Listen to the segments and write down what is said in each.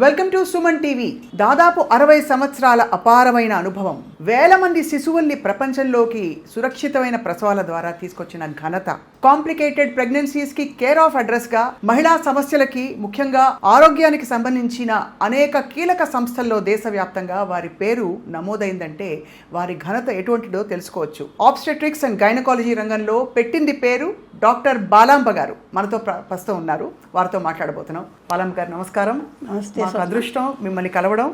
Welcome to Suman TV. దాదాపు 60 సంవత్సరాల అపారమైన అనుభవం, వేల మంది శిశువుల్ని ప్రపంచంలోకి సురక్షితమైన ప్రసవాల ద్వారా తీసుకొచ్చిన ఘనత, కాంప్లికేటెడ్ ప్రెగ్నెన్సీస్ కి కేర్ ఆఫ్ అడ్రస్ గా, మహిళా సమస్యలకి ముఖ్యంగా ఆరోగ్యానికి సంబంధించిన అనేక కీలక సంస్థల్లో దేశవ్యాప్తంగా వారి పేరు నమోదైందంటే వారి ఘనత ఎటువంటిదో తెలుసుకోవచ్చు. ఆబ్స్టెట్రిక్స్ అండ్ గైనకాలజీ రంగంలో పెట్టింది పేరు డాక్టర్ బాలాంబ గారు మనతో ప్రస్తుతం ఉన్నారు. వారితో మాట్లాడబోతున్నాం. బాలాంబ గారు నమస్కారం. నమస్తే. మాకు అదృష్టం మిమ్మల్ని కలవడం.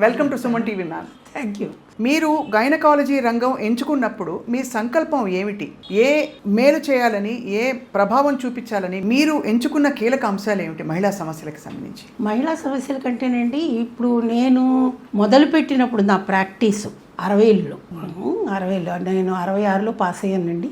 Welcome to Suman TV ma'am. Thank you. మీరు గైనకాలజీ రంగం ఎంచుకున్నప్పుడు మీ సంకల్పం ఏమిటి? ఏ మేలు చేయాలని, ఏ ప్రభావం చూపించాలని మీరు ఎంచుకున్న కీలక అంశాలు ఏమిటి మహిళా సమస్యలకు సంబంధించి? మహిళా సమస్యల కంటేనండి, ఇప్పుడు నేను మొదలుపెట్టినప్పుడు నా ప్రాక్టీసు 60లో నేను 66లో పాస్ అయ్యానండి.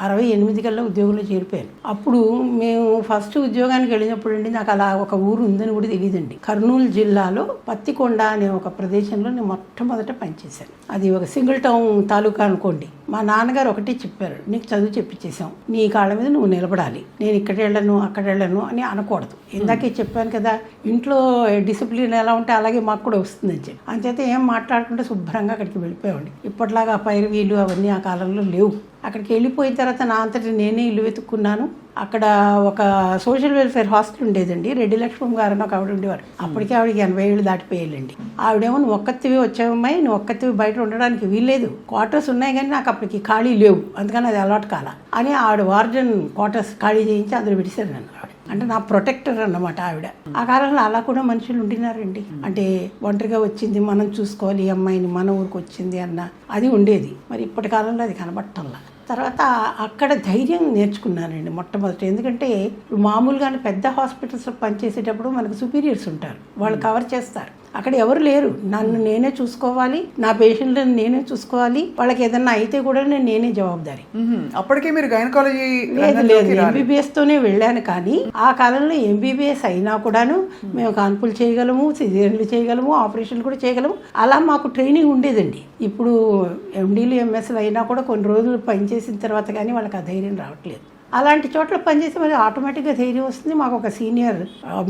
68 కల్లా ఉద్యోగంలో చేరిపోయాను. అప్పుడు మేము ఫస్ట్ ఉద్యోగానికి వెళ్ళినప్పుడు అండి, నాకు అలా ఒక ఊరు ఉందని కూడా తెలియదండి. కర్నూలు జిల్లాలో పత్తికొండ అనే ఒక ప్రదేశంలో నేను మొట్టమొదట పనిచేశాను. అది ఒక సింగిల్ టౌన్ తాలూకా అనుకోండి. మా నాన్నగారు ఒకటే చెప్పారు, నీకు చదువు చెప్పించేసాం, నీ కాళ్ళ మీద నువ్వు నిలబడాలి, నేను ఇక్కడ వెళ్ళను అక్కడ వెళ్ళను అని అనకూడదు. ఇందాకే చెప్పాను కదా, ఇంట్లో డిసిప్లిన్ ఎలా ఉంటే అలాగే మాకు కూడా వస్తుందని చెప్పి, అంచేత ఏం మాట్లాడకుండా శుభ్రంగా అక్కడికి వెళ్ళిపోయామండి. ఇప్పటిలాగా పైరవీలు అవన్నీ ఆ కాలంలో లేవు. అక్కడికి వెళ్ళిపోయిన తర్వాత నా అంతటి నేనే ఇల్లు వెతుక్కున్నాను. అక్కడ ఒక సోషల్ వెల్ఫేర్ హాస్టల్ ఉండేదండి. రెడ్డి లక్ష్మణ్ గారు అని ఒక ఆవిడ ఉండేవారు. అప్పటికే ఆవిడకి 80 ఏళ్ళు దాటిపోయాలండి. ఆవిడేమో నువ్వు ఒక్కతివి వచ్చావమ్మాయి, నువ్వు ఒక్కతివి బయట ఉండడానికి వీల్లేదు, క్వార్టర్స్ ఉన్నాయి కానీ నాకు అప్పటికి ఖాళీ లేవు, అందుకని అది అలవాటు కాల అని ఆవిడ వార్డెన్ క్వార్టర్స్ ఖాళీ చేయించి అందులో పెట్టేశారు నన్ను. అంటే నా ప్రొటెక్టర్ అన్నమాట ఆవిడ. ఆ కాలంలో అలా కూడా మనుషులు ఉండినారండి. అంటే ఒంటరిగా వచ్చింది, మనం చూసుకోవాలి ఈ అమ్మాయిని, మన ఊరికి వచ్చింది అన్న అది ఉండేది. మరి ఇప్పటి కాలంలో అది కనబట్టంలా. తర్వాత అక్కడ ధైర్యం నేర్చుకున్నానండి మొట్టమొదటి. ఎందుకంటే మామూలుగానే పెద్ద హాస్పిటల్స్లో పనిచేసేటప్పుడు మనకు సుపీరియర్స్ ఉంటారు, వాళ్ళు కవర్ చేస్తారు. అక్కడ ఎవరు లేరు, నన్ను నేనే చూసుకోవాలి, నా పేషెంట్లను నేనే చూసుకోవాలి, వాళ్ళకి ఏదన్నా అయితే కూడా నేనే జవాబుదారి. అప్పటికే మీరు గైనకాలజీ? లేదు, ఎంబీబీఎస్తోనే వెళ్ళాను. కానీ ఆ కాలంలో ఎంబీబీఎస్ అయినా కూడాను మేము కాన్పులు చేయగలము, సిజేరియన్లు చేయగలము, ఆపరేషన్లు కూడా చేయగలము. అలా మాకు ట్రైనింగ్ ఉండేదండి. ఇప్పుడు ఎండీలు ఎంఎస్లు అయినా కూడా కొన్ని రోజులు పనిచేసిన తర్వాత కానీ వాళ్ళకి ఆ ధైర్యం రావట్లేదు. అలాంటి చోట్ల పనిచేసి మరి ఆటోమేటిక్గా ధైర్యం వస్తుంది. మాకు ఒక సీనియర్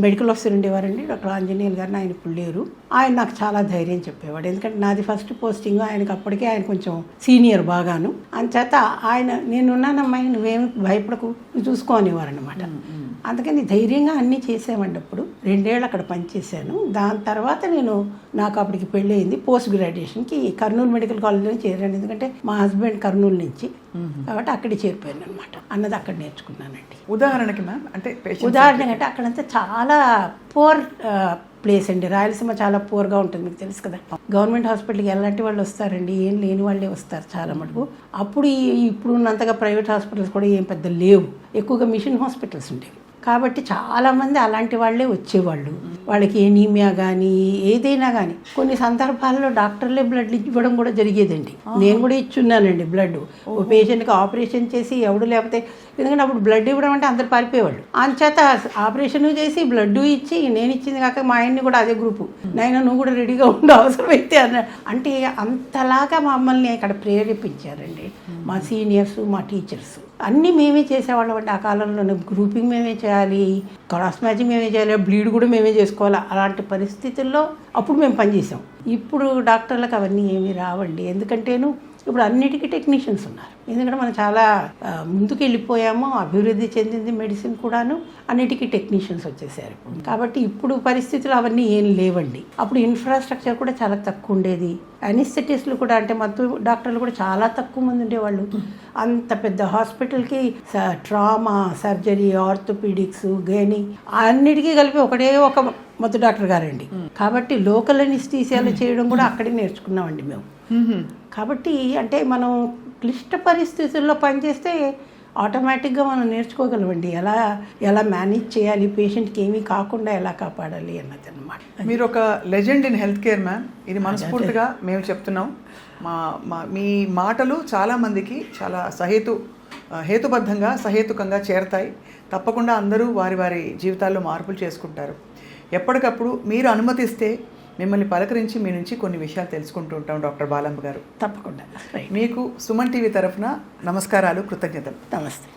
మెడికల్ ఆఫీసర్ ఉండేవారండి, డాక్టర్ ఆంజనేయులు గారిని. ఆయన ఇప్పుడు లేరు. ఆయన నాకు చాలా ధైర్యం చెప్పేవాడు. ఎందుకంటే నాది ఫస్ట్ పోస్టింగ్, ఆయనకి అప్పటికే ఆయన కొంచెం సీనియర్ బాగాను. అంచేత ఆయన నేనున్నానమ్మాయి, నువ్వేమి భయపడకు, నువ్వు చూసుకోనివారు అనమాట. అందుకని ధైర్యంగా అన్నీ చేసామండి. అప్పుడు 2 ఏళ్ళు అక్కడ పనిచేశాను. దాని తర్వాత నాకు అప్పటికి పెళ్ళి అయింది. పోస్ట్ గ్రాడ్యుయేషన్కి కర్నూలు మెడికల్ కాలేజ్లో చేరాను. ఎందుకంటే మా హస్బెండ్ కర్నూలు నుంచి, కాబట్టి అక్కడే చేరిపోయాను అనమాట. అన్నది అక్కడ నేర్చుకున్నానండి. ఉదాహరణకి మ్యామ్, అంటే ఉదాహరణకి అక్కడంతా చాలా పూర్ ప్లేస్ అండి. రాయలసీమ చాలా పూర్గా ఉంటుంది, మీకు తెలుసు కదా. గవర్నమెంట్ హాస్పిటల్కి ఎలాంటి వాళ్ళు వస్తారండి, ఏం లేని వాళ్ళే వస్తారు చాలా మటుకు. అప్పుడు ఇప్పుడు ఉన్నంతగా ప్రైవేట్ హాస్పిటల్స్ కూడా ఏం పెద్ద లేవు, ఎక్కువగా మిషన్ హాస్పిటల్స్ ఉండేవి. కాబట్టి చాలామంది అలాంటి వాళ్ళే వచ్చేవాళ్ళు. వాళ్ళకి ఎనీమియా కానీ ఏదైనా కానీ కొన్ని సందర్భాల్లో డాక్టర్లే బ్లడ్ ఇవ్వడం కూడా జరిగేదండి. నేను కూడా ఇచ్చున్నానండి బ్లడ్. ఓ పేషెంట్కి ఆపరేషన్ చేసి ఎవడు లేకపోతే, ఎందుకంటే అప్పుడు బ్లడ్ ఇవ్వడం అంటే అందరు పారిపోయేవాళ్ళు. అంచేత ఆపరేషన్ చేసి బ్లడ్ ఇచ్చి, నేను ఇచ్చింది కాక మా ఆయన్ని కూడా అదే గ్రూపు, నైనా నువ్వు కూడా రెడీగా ఉండే అవసరం అయితే అన్నాడు. అంటే అంతలాగా మమ్మల్ని ఇక్కడ ప్రేరేపించారండి మా సీనియర్స్, మా టీచర్స్. అన్నీ మేమే చేసేవాళ్ళం అండి. ఆ కాలంలో గ్రూపింగ్ మేమే చేయాలి, క్రాస్ మ్యాచింగ్ మేమే చేయాలి, బ్లీడ్ కూడా మేమే చేసుకోవాలి. అలాంటి పరిస్థితుల్లో అప్పుడు మేము పనిచేసాం. ఇప్పుడు డాక్టర్లకు అవన్నీ ఏమీ రావండి. ఎందుకంటేను ఇప్పుడు అన్నిటికీ టెక్నీషియన్స్ ఉన్నారు. ఎందుకంటే మనం చాలా ముందుకు వెళ్ళిపోయాము, అభివృద్ధి చెందింది మెడిసిన్ కూడాను, అన్నిటికీ టెక్నీషియన్స్ వచ్చేసారు. కాబట్టి ఇప్పుడు పరిస్థితులు అవన్నీ ఏం లేవండి. అప్పుడు ఇన్ఫ్రాస్ట్రక్చర్ కూడా చాలా తక్కువ ఉండేది. అనిస్థెటిస్టులు కూడా, అంటే మత్తు డాక్టర్లు కూడా చాలా తక్కువ మంది ఉండేవాళ్ళు. అంత పెద్ద హాస్పిటల్కి ట్రామా, సర్జరీ, ఆర్థోపీడిక్స్, గైనీ అన్నిటికీ కలిపి ఒకటే ఒక మత్తు డాక్టర్ గారండి. కాబట్టి లోకల్ అనిస్థీసియాలు చేయడం కూడా అక్కడే నేర్చుకున్నామండి మేము. కాబట్టి అంటే మనం క్లిష్ట పరిస్థితుల్లో పనిచేస్తే ఆటోమేటిక్గా మనం నేర్చుకోగలమండి, ఎలా మేనేజ్ చేయాలి, పేషెంట్కి ఏమీ కాకుండా ఎలా కాపాడాలి అన్నది అనమాట. మీరు ఒక legend in health care ma'am, ఇది మనస్ఫూర్తిగా మేము చెప్తున్నాం. మీ మాటలు చాలామందికి చాలా హేతుబద్ధంగా సహేతుకంగా చేరతాయి. తప్పకుండా అందరూ వారి జీవితాల్లో మార్పులు చేసుకుంటారు. ఎప్పటికప్పుడు మీరు అనుమతిస్తే మిమ్మల్ని పలకరించి మీ నుంచి కొన్ని విషయాలు తెలుసుకుంటూ ఉంటాం డాక్టర్ బాలాంబ గారు. తప్పకుండా. మీకు సుమన్ టీవీ తరఫున నమస్కారాలు, కృతజ్ఞతలు. నమస్తే.